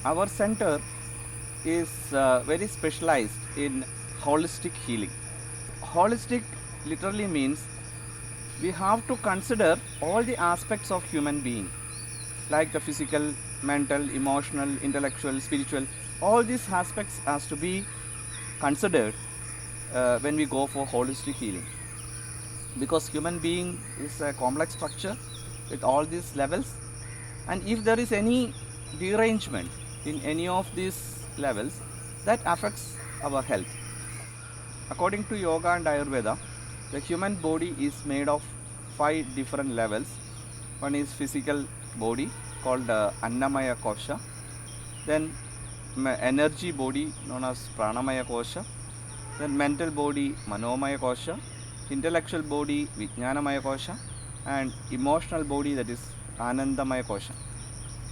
our center is very specialized in holistic healing. Holistic literally means we have to consider all the aspects of human being, like the physical, mental, emotional, intellectual, spiritual. All these aspects has to be considered when we go for holistic healing, because human being is a complex structure with all these levels, and if there is any derangement in any of these levels, that affects our health. According to yoga and ayurveda, the human body is made of 5 different levels. One is physical body called annamaya kosha, then energy body known as pranamaya kosha, then mental body manomaya kosha, intellectual body vijnanamaya kosha, and emotional body, that is anandamaya kosha.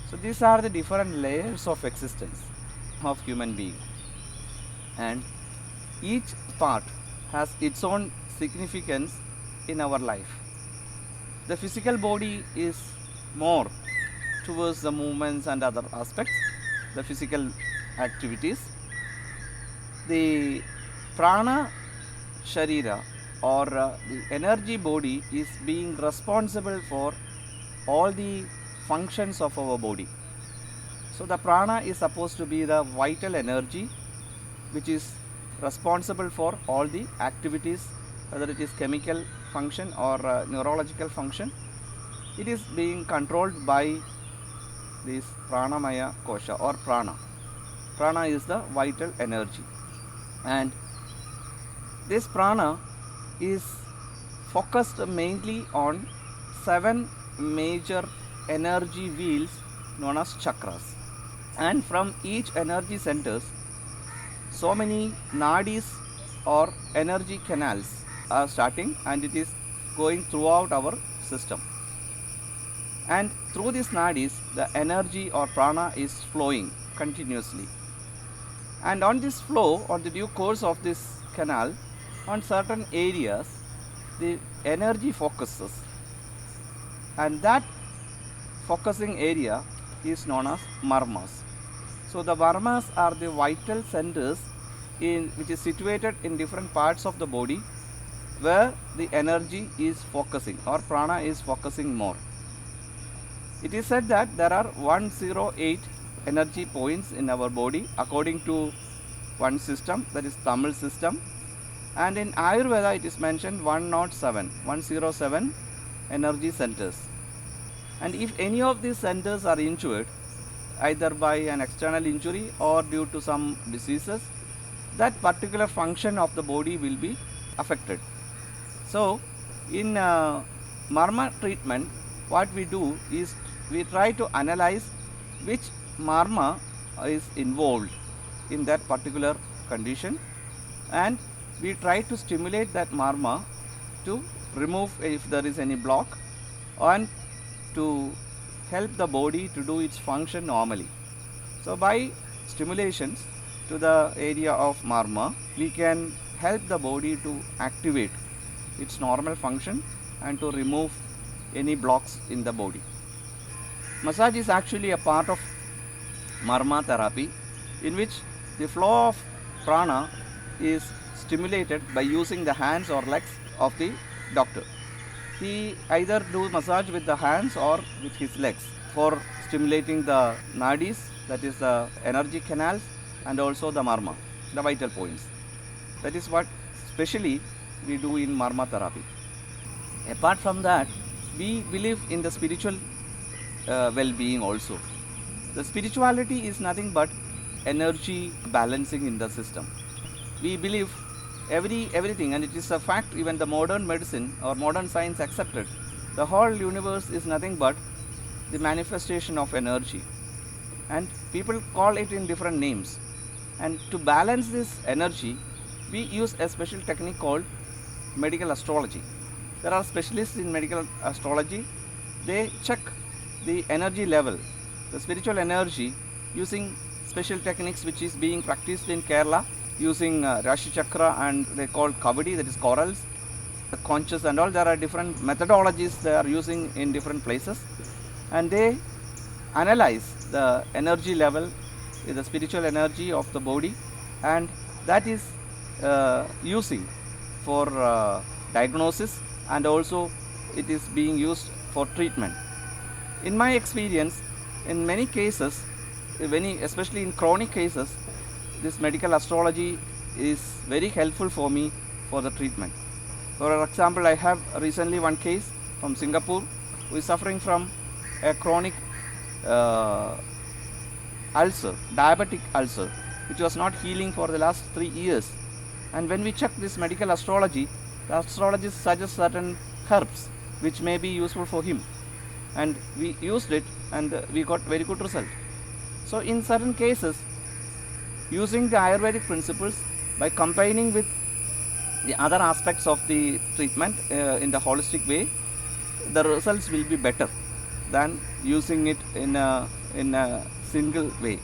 So these are the different layers of existence of human being, and each part has its own significance in our life. The physical body is more towards the movements and other aspects, the physical activities. The prana sharira, or the energy body, is being responsible for all the functions of our body. So the prana is supposed to be the vital energy which is responsible for all the activities, whether it is chemical function or neurological function. It is being controlled by this pranamaya kosha or prana. Prana is the vital energy, and this prana is focused mainly on 7 major energy wheels known as chakras, and from each energy centers so many nadis or energy canals are starting, and it is going throughout our system, and through these nadis the energy or prana is flowing continuously, and on this flow, on the due course of this canal, on certain areas the energy focuses, and that focusing area is known as marmas. So the marmas are the vital centers which is situated in different parts of the body where the energy is focusing or prana is focusing more. It is said that there are 108 energy points in our body according to one system, that is Tamil system, and in Ayurveda it is mentioned 107 energy centers. And if any of these centers are injured, either by an external injury or due to some diseases, that particular function of the body will be affected. So in marma treatment, what we do is we try to analyze which marma is involved in that particular condition, and we try to stimulate that marma to remove if there is any block, and to help the body to do its function normally. So by stimulations to the area of marma, we can help the body to activate its normal function and to remove any blocks in the body. Massage is actually a part of marma therapy, in which the flow of prana is stimulated by using the hands or legs of the doctor. He either do massage with the hands or with his legs for stimulating the nadis, that is the energy canals, and also the marma, the vital points. That is what specially we do in marma therapy. Apart from that, we believe in the spiritual well-being also. The spirituality is nothing but energy balancing in the system. We believe everything, and it is a fact, even the modern medicine or modern science accepted, the whole universe is nothing but the manifestation of energy, and people call it in different names. And to balance this energy, we use a special technique called medical astrology. There are specialists in medical astrology. They check the energy level, the spiritual energy, using special techniques which is being practiced in Kerala using Rashi Chakra, and they call Kavadi, that is corals, the conches and all. There are different methodologies they are using in different places, and they analyze the energy level the spiritual energy of the body, and that is using for diagnosis, and also it is being used for treatment. In my experience, in many cases, especially in chronic cases, this medical astrology is very helpful for me for the treatment. For example, I have recently one case from Singapore who is suffering from a chronic ulcer, diabetic ulcer, which was not healing for the last 3 years. And when we check this medical astrology, the astrologist suggests certain herbs which may be useful for him, and we used it and we got very good result. So in certain cases, using the Ayurvedic principles by combining with the other aspects of the treatment in the holistic way, the results will be better than using it in a single way.